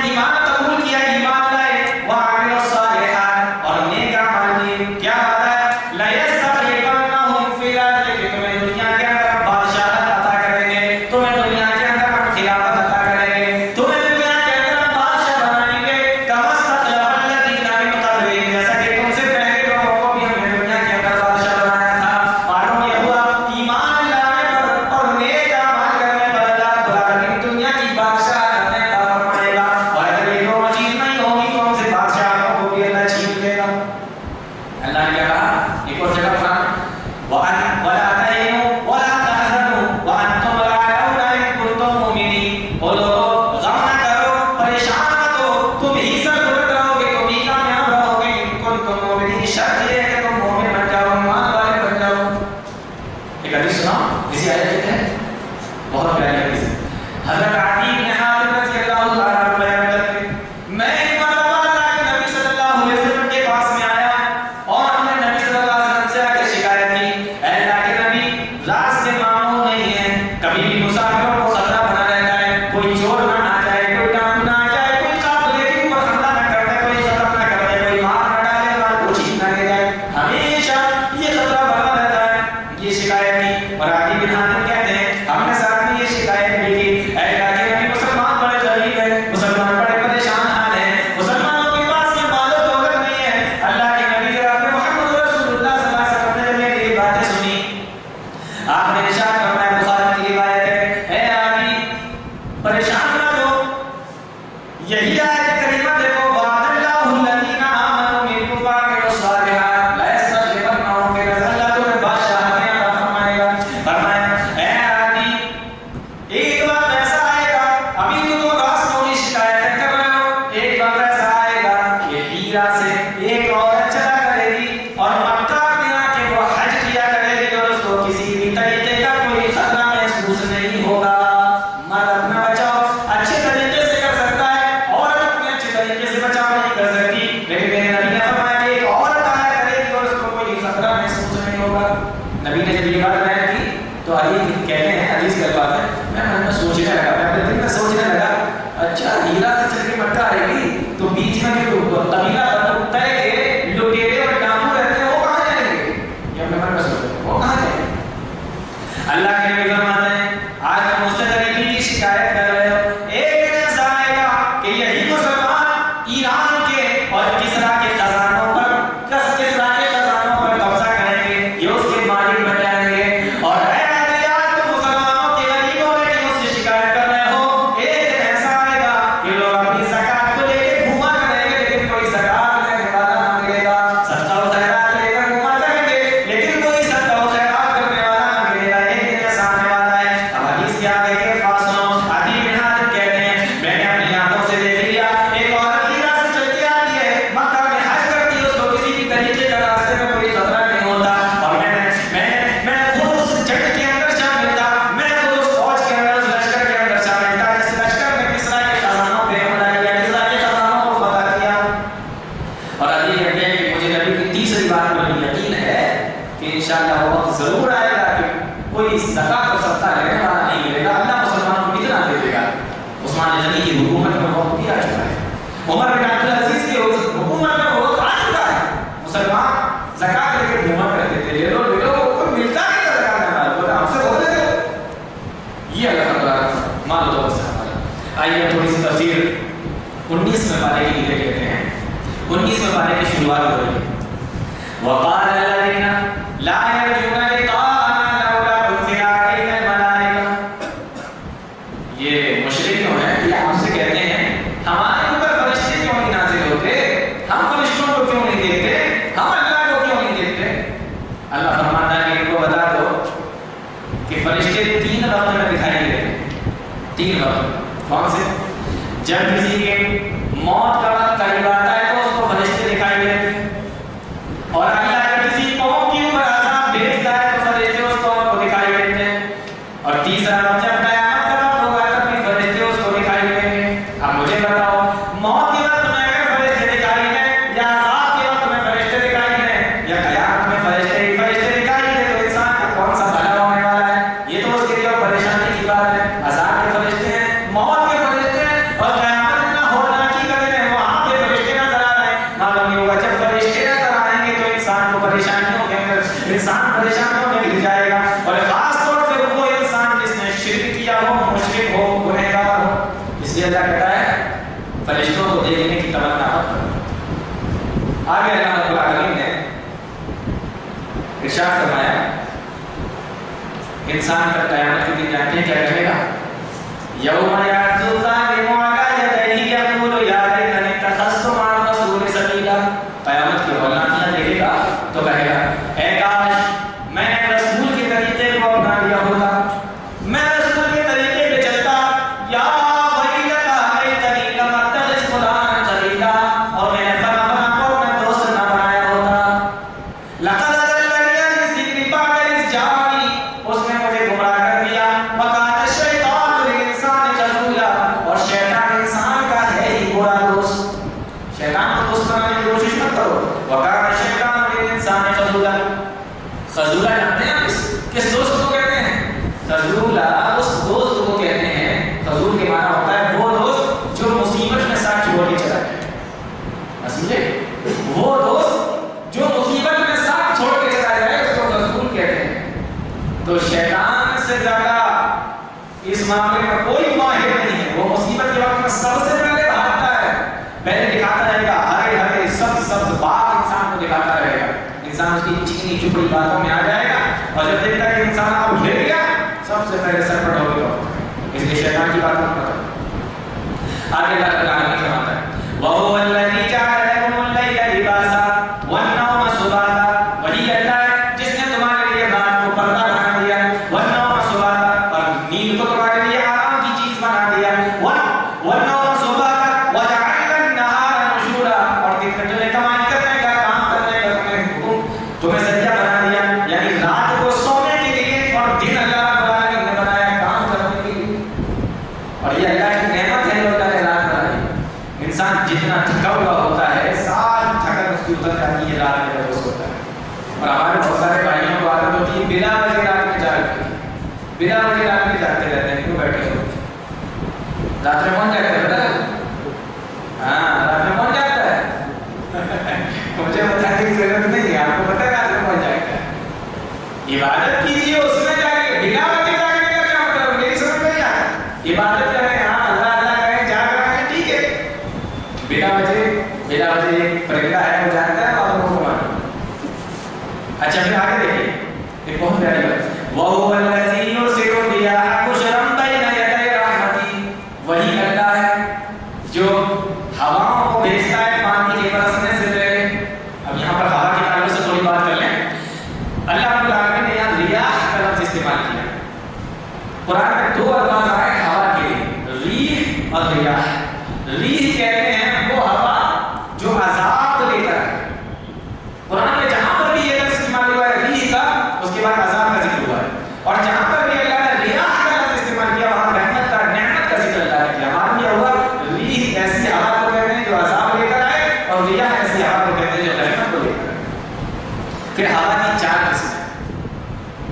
ایمان قبول کیا, ایمان لائے, وعملوا الصالحات اور نیک اعمال کیے. کیا وعدہ ہے؟ لَيَسْتَخْلِفَنَّهُمْ فِي الْأَرْضِ, کہ تمہیں دنیا کے اندر ہم بادشاہت عطا کریں گے, تمہیں دنیا کے اندر ہم خلافت عطا کریں گے, تمہیں دنیا کے اندر ہم بادشاہ بنائیں گے. كَمَا اسْتَخْلَفَ الَّذِينَ مِن قَبْلِهِمْ, جیسا کہ تم سے پہلے لوگوں کو بھی ہم نے دنیا کے اندر بادشاہ بنایا تھا. معلوم یہ ہوا ایمان لانے پر اور نیک اعمال کرنے پر اللہ رب العالمین دنیا کی بادشاہت عطا فرمائے گا. اور اگر یہ دونوں چیز نہیں ہوگی تو ہم سے بادشاہتوں کو بھی اللہ چھین لے گا. اللہ نے کہا ایک اور جگہ پر وَلَا تَهِنُوا وَلَا تَحْزَنُوا وَأَنْتُمُ الْأَعْلَوْنَ إِن كُنتُم مُّؤْمِنِينَ. او لوگو غم نہ کرو, پریشان مت ہو, تم ہی سربلند رہو گے, تم ہی کامیاب رہو گے. إِن كُنتُم مُّؤْمِنِينَ, شرط یہ ہے کہ تم مومن بن جاؤ, ایمان والے بن جاؤ. ایک حدیث سناؤ اسی آیت کے تحت, بہت پیاری حدیث ہے. حضرت عدی بن حاتم رضی اللہ تعالیٰ عنہ بیان کرتے ہیں میں ایک مرتبہ اللہ کے نبی صلی اللہ علیہ وسلم کے پاس میں آیا اور ہم نے نبی صلی اللہ علیہ وسلم سے آ کے شکایت کی, اے اللہ کے نبی راستے معمول نہیں ہیں, کبھی بھی مسافروں کو خطرہ بنا رہتا ہے, کوئی چور نہ آ جائے, کوئی ڈاکو نہ آ جائے, کوئی قافلے کے اوپر حملہ نہ کر دے, کوئی ختم نہ کر دے, کوئی مار نہ ڈالے, مال کو چھین نہ لے جائے, ہمیشہ یہ خطرہ بنا رہتا ہے. یہ شکایت کی اور عدی بن حاتم کہتے ہیں ہم نے ساتھ میں یہ شکایت بھی کی, اے اللہ کے نبی مسلمان بڑے غریب ہیں, مسلمان بڑے پریشان حال ہیں, مسلمانوں کے پاس یہ مال و دولت نہیں ہے. اللہ کے نبی جناب محمد رسول اللہ صلی اللہ علیہ وسلم نے جب میری یہ باتیں سنی, آپ نے ارشاد فرمایا, بخاری کی روایت ہے, اے آدمی پریشان نہ ہو, یہی آیت کریمہ دیکھو, وعد اللہ الذین آمنوا منکم وعملوا الصالحات لَيَسْتَخْلِفَنَّهُمْ فِي الْأَرْضِ, اللہ تمہیں بادشاہت عطا فرمائے گا. فرمایا اے آدمی ایک وقت ایسا آئے گا, ابھی تو راستوں کی شکایتیں کر رہے ہو, ایک وقت ایسا آئے گا کہ ہیرا سے ایک عورت چلا کرے گی اور مکہ میں آ کے وہ حج کیا کرے گی اور اس کو کسی بھی طریقے کا کوئی خطرہ محسوس نہیں ہوگا. مرد اپنا بچاؤ اچھے طریقے سے کر سکتا ہے, عورت اپنے اچھے طریقے سے بچاؤ نہیں کر سکتی, لیکن میرے نبی نے فرمایا کہ ایک عورت آیا کرے گی اور اس کو کوئی خطرہ محسوس نہیں ہوگا. نبی نے جب یہ بات بیان کی تو علی کہتے ہیں, حدیث کے الفاظ ہیں, میں من میں سوچنے لگا, میں اپنے دل میں سوچنے لگا, اچھا ہیرا سے چل کے مکہ آئے گی تو بیچ میں جو قبیلہ بنو طے کے لٹیرے اور ڈاکو رہتے ہیں وہ کہاں جائیں گے, یہ اپنے من میں سوچ وہ کہاں جائیں گے. اللہ کے نبی فرماتے ہیں آج ہم اس سے عمر بن عبد العزیز کی حکومت میں وہ آ چکا ہے، مسلمان زکات لے کے گھوما کرتے تھے، لے لو کوئی ملتا نہیں تھا زکات کا، بولے ہم سے بولے تھے یہ اللہ تعالیٰ مان دو بس ہمارا۔ آئیے تھوڑی سی تفسیر 19ویں پارے کی دیکھ لیتے ہیں۔ 19ویں پارے کی شروعات ہو رہی ہے، وقال الذين لا يرجون لقاءنا لولا انزل علينا الملائكة۔ یہ مشرک جو ہیں یہ آپ سے کہتے ہیں ہمارے اوپر فرشتے کیوں نہیں نازل ہوتے، ہم فرشتوں کو کیوں نہیں دیکھتے، ہم اللہ کو کیوں نہیں دیکھتے؟ اللہ فرماتا ہے کہ ان کو بتا دو کہ فرشتے 3 وقت میں دکھائی دیتے ہیں، 3 وقت۔ کون سے؟ جب کسی کے موت کا وقت قریب آتا ہے تو اس کو فرشتے دکھائی دیتے ہیں، اور اللہ جب کسی قوم کے اوپر عذاب بھیجتا ہے تو فرشتے اس قوم کو دکھائی دیتے ہیں، اور تیسرا وقت جب قیامت کا وقت ہوگا تب بھی فرشتے اس کو دکھائی دیں گے۔ اب مجھے بتاؤ موت کے وقت میں اگر فرشتے دکھائی دیں، یا عذاب کے وقت میں فرشتے دکھائی دیں، یا قیامت میں فرشتے دکھائی دیں، تو انسان کا کون سا بھلا ہونے والا ہے؟ یہ تو اس کے لیے پریشانی کی بات ہے۔ عذاب کے فرشتے ہیں، موت کے فرشتے ہیں، اور قیامت اتنا ہولناکی کا دن ہے، وہاں پہ فرشتے نظر آ رہے ہیں۔ معلوم نہیں ہوگا جب فرشتے نظر آئیں گے تو انسان کو پریشانیوں کے اندر انسان پریشانیوں میں گر جائے گا، اور خاص طور سے وہ انسان جس نے شرک کیا ہو، مشرک ہو، گنہگار ہو۔ اس لیے اللہ کہتا ہے فرشتوں کو دیکھنے کی تمنا مت کرو۔ آگے اللہ رب العالمین نے ارشاد فرمایا انسان کا قیامت کے دن جانتے ہیں کیا کہے گا؟ یوم یعض الظالم علی یدیہ یقول یا لیتنی اتخذت مع الرسول سبیلا۔ قیامت کی ہولناکیاں دیکھے گا تو کہے گا اے کاش میں نے رسول کے طریقے کو اپنا لیا ہوتا، میں رسول کے طریقے پہ چلتا، یا ویلتا لیتنی لم اتخذ فلانا خلیلا، اور میں نے فلاں کو اپنا دوست نہ بنایا ہوتا۔ لقد اضلنی عن الذکر بعد اذ جاءنی، اس نے مجھے گمراہ کر دیا۔ وکان الشیطان للانسان خذولا، اور شیطان انسان کا ہے ہی برا دوست۔ شیطان کو دوست بنانے کی کوشش مت کرو۔ وکان الشیطان للانسان خذولا، خذولا جانتے ہیں کس دوست کو کہتے ہیں؟ خذولا اس دوست کو کہتے ہیں، خذول کے معنی ہوتا ہے وہ دوست جو مصیبت میں ساتھ چھوڑ کے چلا جائے۔ سمجھے؟ وہ دوست جو مصیبت میں ساتھ چھوڑ کے چلا جائے اس کو خذول کہتے ہیں۔ تو شیطان سے زیادہ اس معاملے میں کوئی ماہر نہیں ہے، وہ مصیبت کے وقت میں سب سے پہلے بھاگتا ہے، پہلے دکھاتا رہے گا ہرے ہرے سبز باغ انسان کو دکھاتا رہے گا، انسان اس کی چکنی چپڑی باتوں میں آ جائے گا، اور جب دیکھتا ہے کہ انسان اب گر گیا سب سے پہلے سر پٹ ہو گیا۔ اس لیے شیطان کی بات مت کرو۔ آگے اللہ رب العالمین فرماتا ہے وَهُوَ الَّذِي جَعَلَ لَكُمُ اللَّيْلَ لِبَاسًا وَالنَّوْمَ سُبَاتًا، وہی اللہ ہے جس نے تمہارے لیے رات کو پردہ بنا دیا، وَالنَّوْمَ سُبَاتًا، اور نیند کو تمہارے لیے آرام کی چیز بنا دیا، وَالنَّوْمَ سُبَاتًا وَجَعَلَ النَّهَارَ نُشُورًا، اور دن میں تمہیں کمائی کرنے کا کام کرنے کا تمہیں ذریعہ بنا دیا، یعنی رات کو سونے کے لیے اور دن اللہ رب العالمین نے بنایا کام کرنے کے لیے۔ اور یہ اللہ کی نعمت ہے جو اللہ نے رات بنائی۔ انسان جتنا تھکا ہوا ہوتا ہے ساری تھکن اس کی اتر جاتی ہے رات میں جب وہ سوتا ہے۔ اور ہمارے بہت سارے بھائیوں کو عادت ہوتی ہے بلا وجہ رات میں جاگتے ہیں، بلا وجہ رات میں جاگتے رہتے ہیں، کیوں بیٹھے ہو؟ رات میں کون جاگتا ہے پتہ ہے؟ ہاں رات میں کون جاگتا ہے؟ مجھے بتانے کی ضرورت نہیں ہے، آپ کو پتہ ہے رات میں کون جاگتا ہے؟ عبادت کیجیے اس میں جاگے، بلا وجہ جاگنے کا کیا مطلب؟ میری سمجھ میں نہیں آتا۔ عبادت کریں، ہاں اللہ اللہ کریں، جاگ رہے ہیں ٹھیک ہے، بلا وجہ ایک پرندہ ہے وہ جاگتا ہے اور وہ مانو۔ اچھا پھر آگے دیکھیے ایک بہت پیاری بات، وَهُوَ الَّذِي يُرْسِلُ الرِّيَاحَ بُشْرًا بَيْنَ يَدَيْ رَحْمَتِهِ، وہی اللہ ہے جو ہواؤں کو بھیجتا ہے پانی کے برسنے سے پہلے۔ اب یہاں پر ہوا کے تعلق سے تھوڑی بات کر لیں۔ اللہ رب العالمین نے یہاں ریاح کا لفظ استعمال کیا۔ قرآن میں 2 الفاظ آئے ہوا کے لیے، ریح اور ریاح۔ ریح کہتے ہیں وہ ہوا جو عذاب لے کر ہے۔ قرآن میں جہاں پر بھی یہ لفظ استعمال ہوا ہے ریح کا، اس کے بعد عذاب کا ذکر ہوا ہے، اور جہاں پر بھی اللہ نے ریاح کا لفظ استعمال کیا وہاں رحمت کا نعمت کا ذکر اللہ نے کیا۔ معلوم یہ ہوا ریح ایسی ہوا کو کہتے ہیں جو عذاب لے کر آئے، اور ریاح ایسی ہوا کو کہتے ہیں جو رحمت کو لے کر آئے۔ پھر ہوا کی 4 قسم ہیں،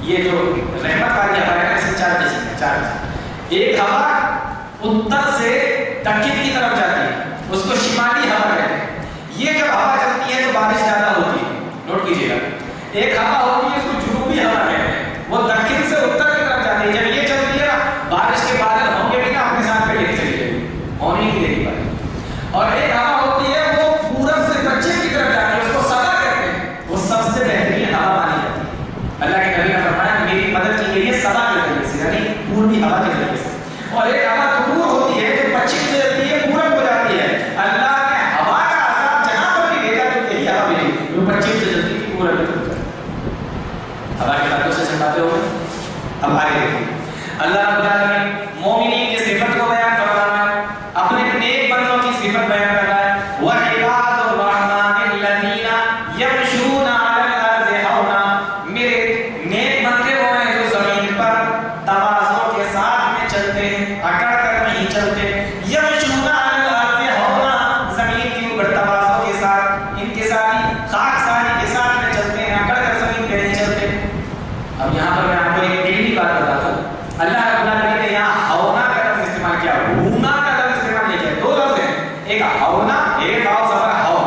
یہ جو رحمت والی ہوا ہے اس کی 4 قسم ہیں، 4 قسم۔ ایک ہوا اتر سے دکن کی طرف جاتی ہے، اس کو شمالی ہوا کہتے ہیں. یہ جب ہوا چلتی ہے تو بارش زیادہ ہوتی ہے. نوٹ کیجیے گا. ایک ہوا ہوتی ہے اس کو جنوبی ہوا کہتے ہیں, وہ دکن سے اتر کی طرف جاتی ہے. جب یہ چلتی ہے نا بارش کے بادل ہوں گے بھی نا اپنے ساتھ پہ لے کے چلی جائے گی, ہونے نہیں دے گی بارش. اور ایک ہوا ہوتی ہے وہ پورب سے پچھم کی طرف جاتی ہے, اس کو صبا کہتے ہیں. وہ سب سے بہترین ہوا مانی جاتی ہے. اللہ کے نبی نے فرمایا میری مدد کی گئی ہے صبا کے ذریعے سے, یعنی پوربی ہوا کے ذریعے سے. اور ایک ہوا دور ہوتی ہے جو پچھم سے چلتی ہے پورب ہو جاتی ہے. اللہ نے ہوا کا عذاب جہاں پر بھی بھیجا تو یہی ہوا بھیجی جو پچھم سے چلتی تھی پورب کی طرف. ہوا کے باتوں سے سمجھاتے ہوئے اب آگے دیکھیں. اللہ رب العالمین مومنین کی صفت کو بیان کر رہا ہے, اپنے نیک بندوں کی صفت بیان کر رہا ہے. وَعِبَادُ الرَّحْمَنِ الَّذِينَ يَمْشُونَ عَلَى الْأَرْضِ هَوْنًا, میرے نیک بندے وہ ہیں جو زمین پر تواضع کے ساتھ میں چلتے ہیں, اکڑ کر نہیں چلتے. يَمْشُونَ عَلَى الْأَرْضِ هَوْنًا, زمین کے اوپر تواضع کے ساتھ, انکساری خاکساری کے ساتھ میں چلتے ہیں, اکڑ کر زمین پہ نہیں چلتے. اب یہاں پر میں آپ کو ایک علمی بات بتاتا ہوں. اللہ رب العالمین نے یہاں ہونا کا لفظ استعمال کیا, ہونا کا لفظ استعمال نہیں کیا. دو لفظ ہیں, ایک ہونا, ایک واو زبر ہو,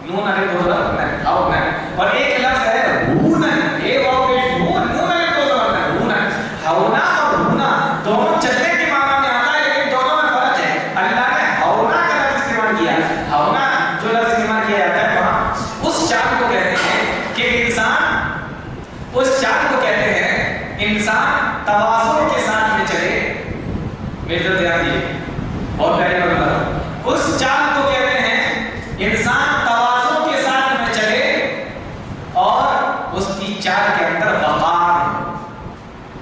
نون علیہ دو لفظ ہے ہو ہے, اور ایک لفظ ہے ہونا, ایک واو پیش نون, نون علیہ دو لفظ ہے ہونا. ہونا اور ہونا دونوں چلنے کے معنی میں آتا ہے لیکن دونوں میں فرق ہے. اللہ نے ہونا کا لفظ استعمال کیا. ہونا جو لفظ استعمال کیا جاتا ہے وہاں اس چال کو کہتے ہیں کہ انسان, اس چال کو کہتے ہیں انسان تواضع کے ساتھ میں چلے. میری طرف دھیان دیجیے, بہت پیاری بات بتا رہا ہوں. اس چال کو کہتے ہیں انسان تواضع کے ساتھ میں چلے اور اس کی چال کے اندر وقار ہو,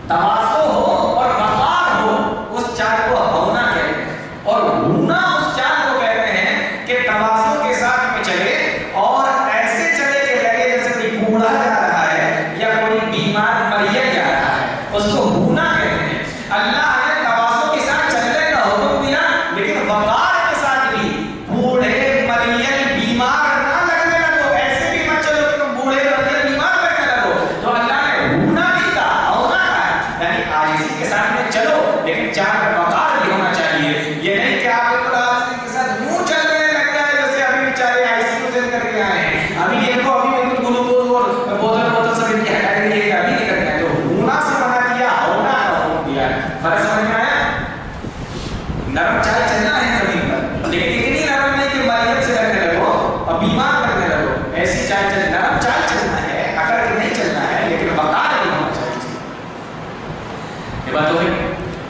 تواضع ہو اور وقار ہو, اس چال کو ہونا کہتے ہیں. اور ہونا اس چال کو کہتے ہیں کہ تواضع کے ساتھ میں چلے اور ایسے چلے کہ لگے جیسے کوئی بوڑھا جا رہا ہے یا کوئی بیمار مریض جا رہا ہے, اس کو ہونا کہتے ہیں. اللہ نے تواضع کے ساتھ چلنے کا حکم دیا لیکن وقار کے ساتھ بھی. بوڑھے مریض بیمار نہ لگنے لگو, ایسے بھی مت چلو کہ تم بوڑھے مریض بیمار لگنے لگو. تو اللہ نے ہونا بھی کہا, ہونا کہا, یعنی عاجزی کے ساتھ میں چلو لیکن چار میں وقار بھی ہونا چاہیے. یہ نہیں کہ آپ بالکل عاجزی کے ساتھ یوں چلنے لگ جائے جیسے ابھی بیچارے ICU سے نکل کے آئے ہیں, ابھی ان کو ابھی بالکل گلوکوز اور بوتل سب ان کی ہٹائی گئی ہے, ابھی نکل گئے. تو ہونا سے منع کیا, ہونا کا حکم دیا. فرق سمجھ میں آیا؟ نرم چال چلنا ہے زمین پر, لیکن اتنی نرم نہیں کہ مریض سے لگنے لگو اور بیمار لگنے لگو. ایسی چال چل, نرم چال چلنا ہے, اکڑ کے نہیں چلنا ہے, لیکن وقار بھی ہونا چاہیے. یہ بات ہوگی.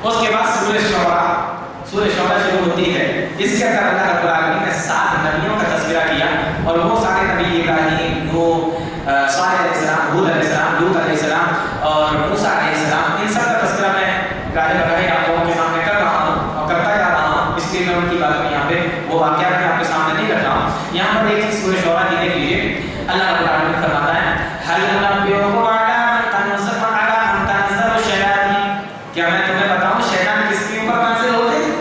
اس کے بعد سورہ شعراء شروع ہوتی ہے. اس کے اندر اللہ رب العالمین نے 7 نبیوں کا تذکرہ کیا, اور وہ سارے نبی ابراہیم, نوح, صالح علیہ السلام, ہود علیہ السلام, لوط علیہ السلام اور موسیٰ علیہ السلام, ان سب کا تذکرہ میں گاہے بگاہے آپ لوگوں کے سامنے کر رہا ہوں اور کرتا جا رہا ہوں. اس لیے میں ان کی باتوں میں یہاں پہ وہ واقعات میں آپ کے سامنے نہیں رکھ رہا ہوں. یہاں پر ایک چیز سورہ شعراء کی دیکھ لیجیے. اللہ رب العالمین فرماتا ہے هل ننبئكم على من تنزل الشياطين, کیا میں تمہیں بتاؤں شیطان کس کے اوپر نازل ہوتے ہیں؟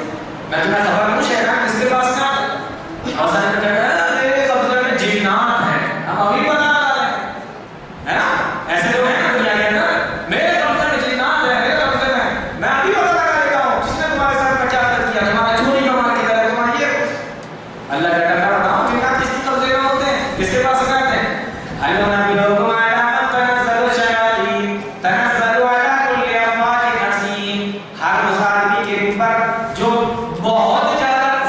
میں تمہیں خبر دوں شیطان کس کے پاس کہاں ہے؟ اور سارے لوگ کہتے ہیں میرے قبضے میں جنات ہیں, ہم ابھی بتا رہے ہیں, ہے نا؟ ایسے لوگ ہیں نا دنیا کے اندر, میرے قبضے میں جنات ہیں, میرے قبضے میں ابھی پتا لگا دیتا ہوں جس نے تمہارے ساتھ کیا کیا, تمہارا چوری کا مال کدھر ہے, تمہارا یہ. اللہ کہتا ہے میں بتاؤں جنات کس کے قبضے میں ہوتے ہیں, کس کے پاس رہتے ہیں. هل ننبئكم على من تنزل الشياطين تنزل على كل افاك نسيم, ہر اس آدمی کے اوپر جو بہت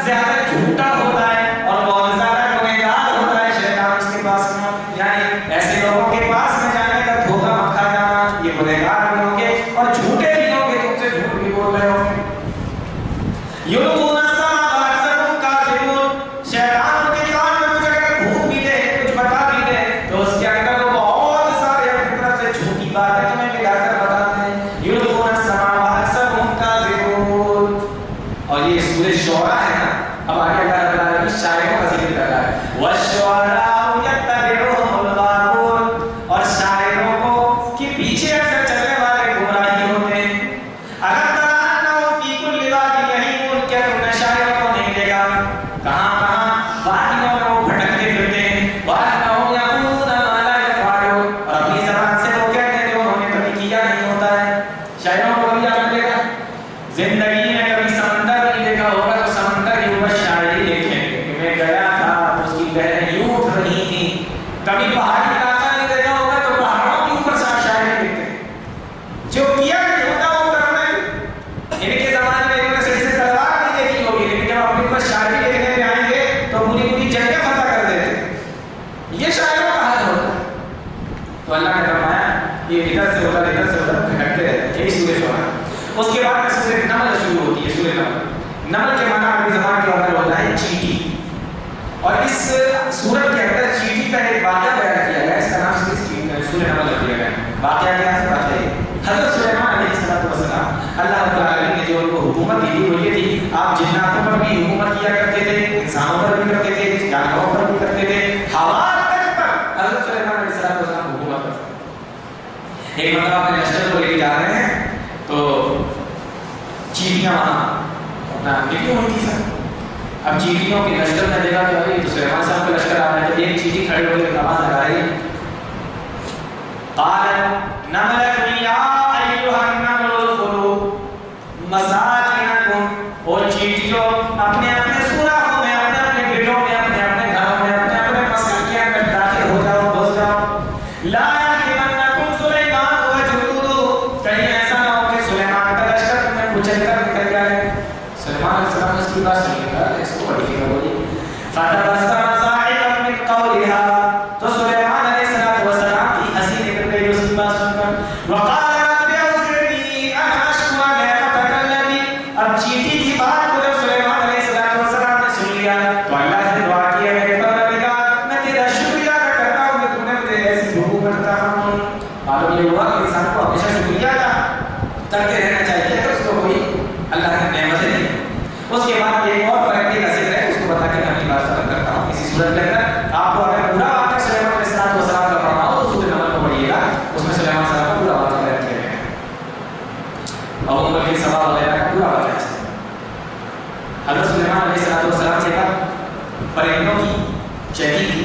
زیادہ جھوٹا ہوتا ہے اور بہت زیادہ گنہگار ہوتا ہے, شیطان اس کے پاس میں, یعنی ایسے لوگوں کے پاس میں جانے کا دھوکہ مت کھا جانا. یہ گنہگار بھی ہوں گے اور جھوٹے بھی ہوں گے, تم سے جھوٹ بھی بول رہے ہوں گے. یلقون السلام واکثرهم کاذبون, شیطان ان کے کان میں کچھ اگر پھونک بھی دے, کچھ بتا بھی دے تو اس کے اندر وہ بہت سارے اپنی طرف سے جھوٹی باتیں تمہیں ملا کر بتاتے ہیں. یلقون السلام واکثرهم کاذبون. اور یہ سورہ شعراء ہے نا. اب آگے اللہ رب العالمین شاعروں کا ذکر کر رہا ہے. والشعراء یتبعهم الغاوون, اور شاعروں کو کے پیچھے اکثر چلنے والے گمراہی ہوتے ہیں. اگر ترانو فی کل وادی یہیمون, کیا تم نے شاعروں کو نہیں دیکھا کہاں کہاں وادیوں میں وہ بھٹکتے پھرتے ہیں. وَأَنَّهُمْ يَقُولُونَ مَا لَا يَفْعَلُونَ, اور اپنی زبان سے وہ کہتے ہیں جو انہوں نے کبھی کیا نہیں ہوتا ہے. شاعروں کو کبھی آپ نے دیکھا زندگی میں کبھی سمندر نہیں دیکھا ہوگا تو سمندر کے اوپر شاعری دیکھیں گے. سے نمل شروع ہوتی ہے، سورہ نمل. نمل کے معنی عربی زبان کے اندر ہوتا ہے چیٹی، اور اس سورت کے اندر چیٹی کا ایک واقعہ بیان کیا گیا، اس کا نام سورہ نمل رکھ دیا گیا. واقعہ کیا ہے؟ واقعہ حضرت سلیمان علیہ السلام اللہ رب العالمین نے جو ان کو حکومت دی تھی وہ یہ تھی، آپ جناتوں پر بھی حکومت کیا کرتے تھے، انسانوں پر بھی کرتے تھے، جانوروں پر بھی کرتے تھے، ہوا تک پر حضرت سلیمان علیہ السلام حکومت کرتے تھے. ایک مرتبہ اپنے لشکر کو لے کے جا رہے ہیں تو چیٹیاں وہاں اپنا نکلی ہوئی تھی سر. اب چیٹیوں کے لشکر نے دیکھا کہ ابھی تو سلیمان صاحب کا لشکر آ رہا ہے، تو ایک چیٹی کھڑی ہو کے آواز لگا رہی ہے، قالت نملۃ یا ایھا النمل ادخلوا مساکنکم، او چیٹیوں اپنے اپنے سوراخوں میں، اپنے اپنے بیٹوں میں، اپنے اپنے گھروں میں، اپنے اپنے مساکن کے اندر داخل ہو جاؤ، گھس جاؤ. لا یحطمنکم سلیمان وجنودہ، کہیں ایسا نہ ہو کہ سلیمان کا لشکر تمہیں کچل کر نکل جائے. سلیمان علیہ السلام نے اس کی بات سنی، اس کو بڑی فکر ہوئی. فتبسم ضاحکا من قولها، تو سلیمان علیہ السلام کی ہنسی نکل گئی اس کی بات سن کر. وقال رب اوزعنی ان اشکر نعمتک التي، اب چیٹی کی بات کو جب سلیمان علیہ السلام نے سن لیا تو اللہ سے دعا کیا، میرے پروردگار میں تیرا شکریہ ادا کرتا ہوں کہ تو نے مجھے ایسی حکومت عطا فرمائی. معلوم یہ ہوا کہ انسان کو ہمیشہ شکریہ ادا کرتے رہنا چاہیے کہ اس کو کوئی اللہ کی نعمتیں دی. اس کے بعد ایک اور پرندے کا ذکر ہے، اس کو بتا کے میں اپنی بات ختم کرتا ہوں. اسی صورت کے اندر آپ کو اگر پورا واقعہ سلیمان علیہ السلام کا پڑھنا ہو تو سورہ نمل کو پڑھیے گا، اس میں سلیمان صاحب کا پورا واقعہ بیان کیا گیا ہے اور عمر کے سوال وغیرہ کا پورا واقعہ ہے. حضرت سلیمان علیہ السلام سے کب پرندوں کی چیکنگ کی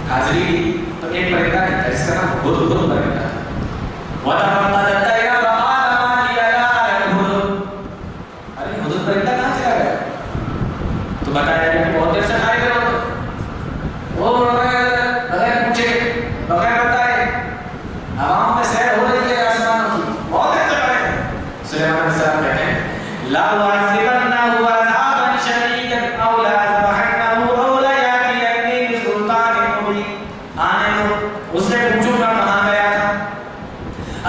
حاضری کی تو ایک پرندہ نہیں تھا جس کا نام ہدہد پرندہ تھا. وَتَفَقَّدَ الطَّيْرَ فَقَالَ مَا لِيَ لَا أَرَى الْهُدْهُدَ، ارے ہدہد پرندہ کہاں چلا گیا؟ تو بتایا کہ بہت دیر سے کھائے گئے ہو، وہ بغیر پوچھے بغیر بتائے ہواؤں میں سیر ہو رہی ہے آسمانوں کی، بہت دیر تک آئے. سلیمان علیہ السلام کہتے ہیں لَأُعَذِّبَنَّهُ عَذَابًا شَدِيدًا أَوْ لَأَذْبَحَنَّهُ أَوْ لَيَأْتِيَنِّي بِسُلْطَانٍ مُبِينٍ. آنے دو، اس سے پوچھوں گا کہاں گیا تھا،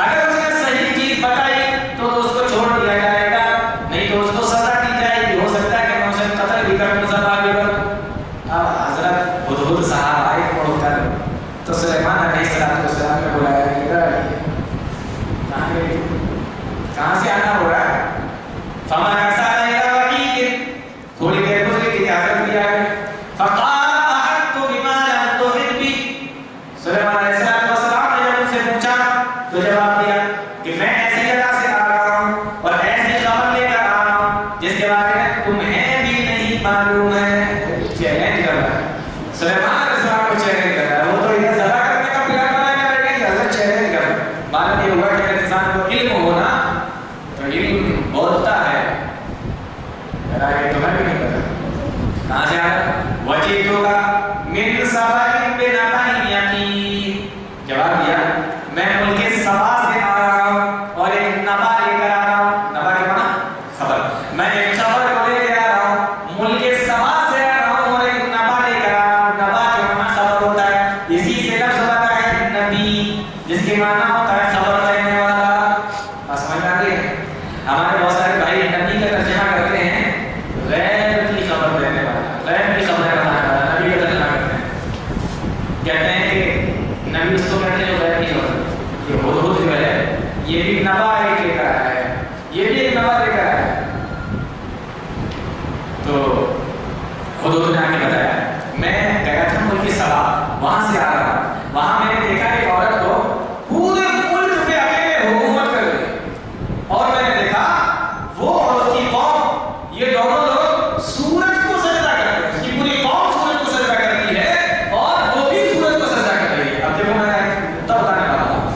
اگر اس نے صحیح چیز بتائی تو اس کو چھوڑ دیا جائے گا، نہیں تو اس کو سزا دی جائے گی. ہو سکتا ہے کہ میں اسے قتل بھی کر دوں، سزا بھی کر دوں. اب حضرت ہدہد صاحب آئے پڑھ کر تو سلیمان علیہ السلام نے بلایا کہ ادھر آئیے، کہاں گئے، کہاں سے آنا ہو رہا ہے. فَمَكَثَ غَيْرَ بَعِيدٍ، تھوڑی دیر گزری کہ حضرت بھی آئے. فَقَالَ أَحَطتُ بِمَا لَمْ تُحِطْ بِهِ، سلیمان علیہ السلام نے جب ان سے پوچھا تو جواب دیا کہ میں ایسی جگہ سے آ رہا ہوں اور ایسی خبر لے کر آ رہا ہوں جس کے بارے میں تمہیں بھی نہیں معلوم ہے. چیلنج کر رہا ہے سلیمان علیہ السلام کو، چیلنج کر رہا ہے. وہ تو ادھر ذبح کرنے کا پلان بنا کر بیٹھے ہیں، حضرت چیلنج کر رہا ہے. معلوم یہ ہوا کہ اگر انسان کو علم ہونا تو علم بولتا ہے، کہ تمہیں بھی نہیں پتا کہاں سے آ رہا ہے. وَجِئْتُكَ مِنْ سَبَإٍ بِنَبَإٍ يَقِينٍ، جواب دیا میں ملک سبا سے آ رہا ہوں اور ایک نبا لے کر آ رہا ہوں. نبا کے معنی خبر، میں ایک خبر کو لے کے آ رہا ہوں، ملک سبا سے آ رہا ہوں اور ایک نبا لے کر آ رہا ہوں. نبا کے معنی خبر ہوتا ہے، اسی سے لفظ بنا ہے نبی، جس کے معنی ہوتا ہے خبر دینے والا. سمجھ آ گئی؟ ہمارے بہت سارے بھائی نبی کا ترجمہ کرتے ہیں غیب کی خبر دینے والا، غیب کی خبریں بتانے والا، نبی کا ترجمہ کرتے ہیں. کہتے ہیں کہ نبی اس کو کہتے ہیں جو غیب کی خبر. یہ ہدہد جو ہے یہ بھی نبا ایک لے کر آیا ہے، یہ بھی ایک نبا لے کر آیا ہے. تو ہدہد نے آ کے بتایا میں گیا تھا ملک سبا، وہاں سے آ رہا ہوں، وہاں میں نے دیکھا ایک عورت کو پورے ملک پہ اکیلے حکومت کر رہی، اور میں نے دیکھا وہ اور اس کی قوم یہ دونوں لوگ سورج کو سجدہ کرتے ہیں. اس کی پوری قوم سورج کو سجدہ کرتی ہے اور وہ بھی سورج کو سجدہ کر رہی ہے. اب دیکھو میں تب بتانے والا ہوں،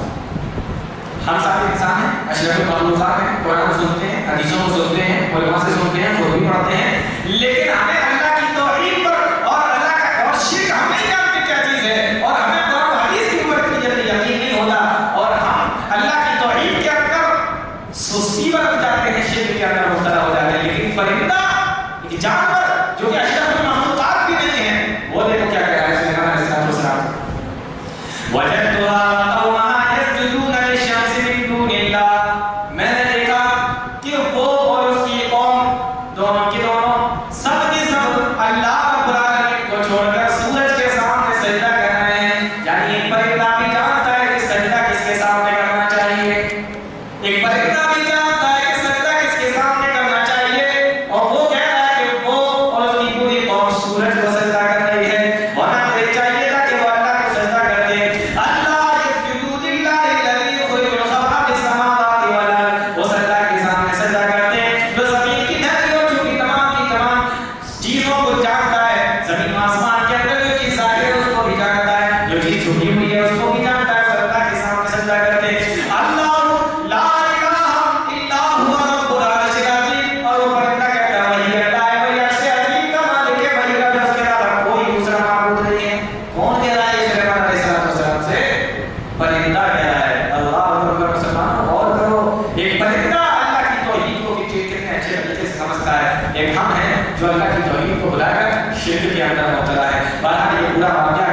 ہم سارے انسان ہیں، اشرف المخلوقات ہیں، قرآن کو سنتے ہیں، حدیثوں کو سنتے ہیں، علماء سے سنتے ہیں، خود بھی پڑھتے ہیں، لیکن ہمیں اللہ کی توحید پر اور اللہ کا اور شرک ہم نہیں جانتے کیا چیز ہے، اور ہمیں قرآن و حدیث کے اوپر اتنی جلدی یقین نہیں ہوتا، اور ہم اللہ کی توحید کے اندر سستی برت جاتے ہیں، شرک کے اندر مبتلا ہو جاتے ہیں. لیکن پرندہ ایک جانور جو کہ اشرف المخلوقات بھی نہیں ہے، وہ دیکھو کیا کہہ رہا ہے سلیمان علیہ السلام. وَجَدْتُهَا وَقَوْمَهَا يَسْجُدُونَ لِلشَّمْسِ مِن دُونِ اللَّهِ، میں نے دیکھا کہ وہ اور سمجھتا ہے، ایک ہم ہیں جو اللہ کی توحید کو بلا کر شرک کے اندر مبتلا ہے۔ بہرحال یہ پورا واقعہ